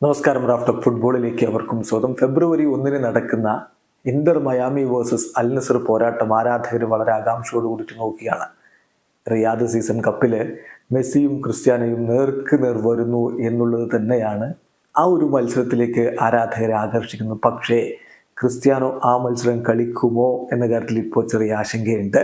നമസ്കാരം. റാഫ്റ്റോക്ക് ഫുട്ബോളിലേക്ക് അവർക്കും സ്വാഗതം. ഫെബ്രുവരി 1 നടക്കുന്ന Inter Miami versus Al Nassr പോരാട്ടം ആരാധകർ വളരെ ആകാംക്ഷയോട് കൂടിയിട്ട് നോക്കിയാണ്. റിയാദ് സീസൺ കപ്പില് മെസ്സിയും ക്രിസ്ത്യാനോയും നേർക്ക് നേർ വരുന്നു എന്നുള്ളത് തന്നെയാണ് ആ ഒരു മത്സരത്തിലേക്ക് ആരാധകരെ ആകർഷിക്കുന്നത്. പക്ഷേ ക്രിസ്ത്യാനോ ആ മത്സരം കളിക്കുമോ എന്ന കാര്യത്തിൽ ഇപ്പോൾ ചെറിയ ആശങ്കയുണ്ട്.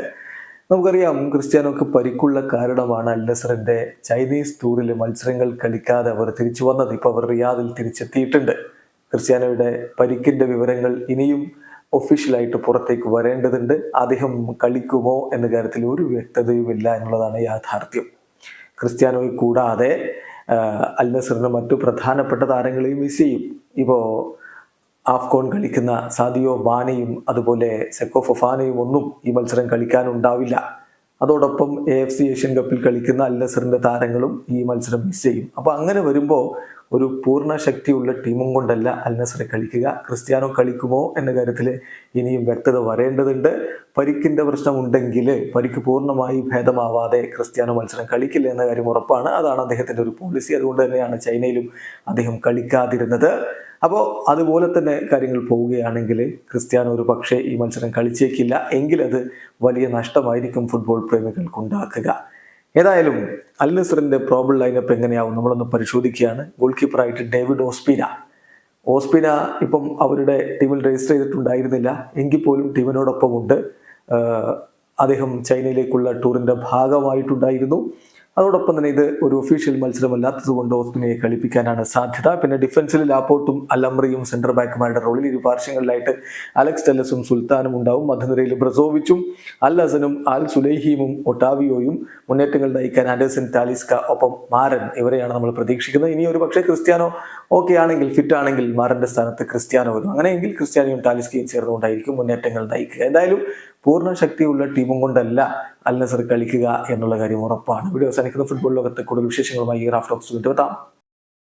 നമുക്കറിയാം, ക്രിസ്ത്യാനോക്ക് പരിക്കുള്ള കാരണമാണ് അൽ നസറിന്റെ ചൈനീസ് ടൂറിൽ മത്സരങ്ങൾ കളിക്കാതെ അവർ തിരിച്ചു വന്നത്. ഇപ്പോൾ അവർ റിയാദിൽ തിരിച്ചെത്തിയിട്ടുണ്ട്. ക്രിസ്ത്യാനോയുടെ പരിക്കിന്റെ വിവരങ്ങൾ ഇനിയും ഒഫീഷ്യലായിട്ട് പുറത്തേക്ക് വരേണ്ടതുണ്ട്. അദ്ദേഹം കളിക്കുമോ എന്ന കാര്യത്തിൽ ഒരു വ്യക്തതയുമില്ല എന്നുള്ളതാണ് യാഥാർത്ഥ്യം. ക്രിസ്ത്യാനോയെ കൂടാതെ അൽ നസറിന് മറ്റു പ്രധാനപ്പെട്ട താരങ്ങളെയും മിസ് ചെയ്യും. ഇപ്പോൾ ആഫ്കോൺ കളിക്കുന്ന സാദിയോ മാനയും അതുപോലെ സെക്കോ ഫൊഫാനയും ഒന്നും ഈ മത്സരം കളിക്കാനുണ്ടാവില്ല. അതോടൊപ്പം AFC ഏഷ്യൻ കപ്പിൽ കളിക്കുന്ന അൽ നസറിന്റെ താരങ്ങളും ഈ മത്സരം മിസ് ചെയ്യും. അപ്പോൾ അങ്ങനെ വരുമ്പോൾ ഒരു പൂർണ്ണ ശക്തിയുള്ള ടീമും കൊണ്ടല്ല അൽ നസർ കളിക്കുക. ക്രിസ്ത്യാനോ കളിക്കുമോ എന്ന കാര്യത്തിൽ ഇനിയും വ്യക്തത വരേണ്ടതുണ്ട്. പരിക്കിന്റെ പ്രശ്നമുണ്ടെങ്കിൽ പരിക്ക് പൂർണ്ണമായി ഭേദമാവാതെ ക്രിസ്ത്യാനോ മത്സരം കളിക്കില്ല എന്ന കാര്യം ഉറപ്പാണ്. അതാണ് അദ്ദേഹത്തിന്റെ ഒരു പോളിസി. അതുകൊണ്ട് തന്നെയാണ് ചൈനയിലും അദ്ദേഹം കളിക്കാതിരുന്നത്. അപ്പോൾ അതുപോലെ തന്നെ കാര്യങ്ങൾ പോവുകയാണെങ്കിൽ ക്രിസ്ത്യാനോ ഒരു പക്ഷേ ഈ മത്സരം കളിച്ചേക്കില്ല. എങ്കിലത് വലിയ നഷ്ടമായിരിക്കും ഫുട്ബോൾ പ്രേമികൾക്കുണ്ടാക്കുക. ഏതായാലും അൽ നസറിന്റെ പ്രോബിൾ ലൈനപ്പ് എങ്ങനെയാവും നമ്മളൊന്ന് പരിശോധിക്കുകയാണ്. ഗോൾ കീപ്പറായിട്ട് ഡേവിഡ് ഓസ്പിന ഇപ്പം അവരുടെ ടീമിൽ രജിസ്റ്റർ ചെയ്തിട്ടുണ്ടായിരുന്നില്ല. എങ്കിൽ പോലും ടീമിനോടൊപ്പം ഉണ്ട്. അദ്ദേഹം ചൈനയിലേക്കുള്ള ടൂറിന്റെ ഭാഗമായിട്ടുണ്ടായിരുന്നു. അതോടൊപ്പം തന്നെ ഇത് ഒരു ഒഫീഷ്യൽ മത്സരമല്ലാത്തത് കൊണ്ട് ഓസ്പിനയെ കളിപ്പിക്കാനാണ് സാധ്യത. പിന്നെ ഡിഫൻസിൽ ലാപ്പോർട്ടും അലംറിയും സെന്റർ ബാക്കുമാരുടെ റോളിൽ ഇരു പാർശ്വങ്ങളിലായിട്ട് അലക്സ് ടെല്ലസും സുൽത്താനും ഉണ്ടാവും. മധ്യനിരയിൽ ബ്രസോവിച്ചും അൽ ഹസനും അൽ സുലൈഹിമും ഒട്ടാവിയോയും, മുന്നേറ്റങ്ങൾ നയിക്കാൻ ആൻഡേഴ്സൺ ടാലിസ്ക ഒപ്പം മാരൻ, ഇവരെയാണ് നമ്മൾ പ്രതീക്ഷിക്കുന്നത്. ഇനി ഒരു പക്ഷേ ക്രിസ്ത്യാനോ ഓക്കെ ആണെങ്കിൽ, ഫിറ്റ് ആണെങ്കിൽ മാരന്റെ സ്ഥാനത്ത് ക്രിസ്ത്യാനോ വരും. അങ്ങനെയെങ്കിൽ ക്രിസ്ത്യാനോയും ടാലിസ്കയും ചേർന്നുകൊണ്ടായിരിക്കും മുന്നേറ്റങ്ങൾ നയിക്കുക. എന്തായാലും പൂർണ്ണ ശക്തിയുള്ള ടീമും കൊണ്ടല്ല അൽ നസർ കളിക്കുക എന്നുള്ള കാര്യം ഉറപ്പാണ്. വീഡിയോ അവസാനിക്കുന്ന ഫുട്ബോൾ ലോകത്തെ കൂടുതൽ വിശേഷങ്ങളുമായി റാഫ്റ്റോക്സ് വീണ്ടും എത്താം.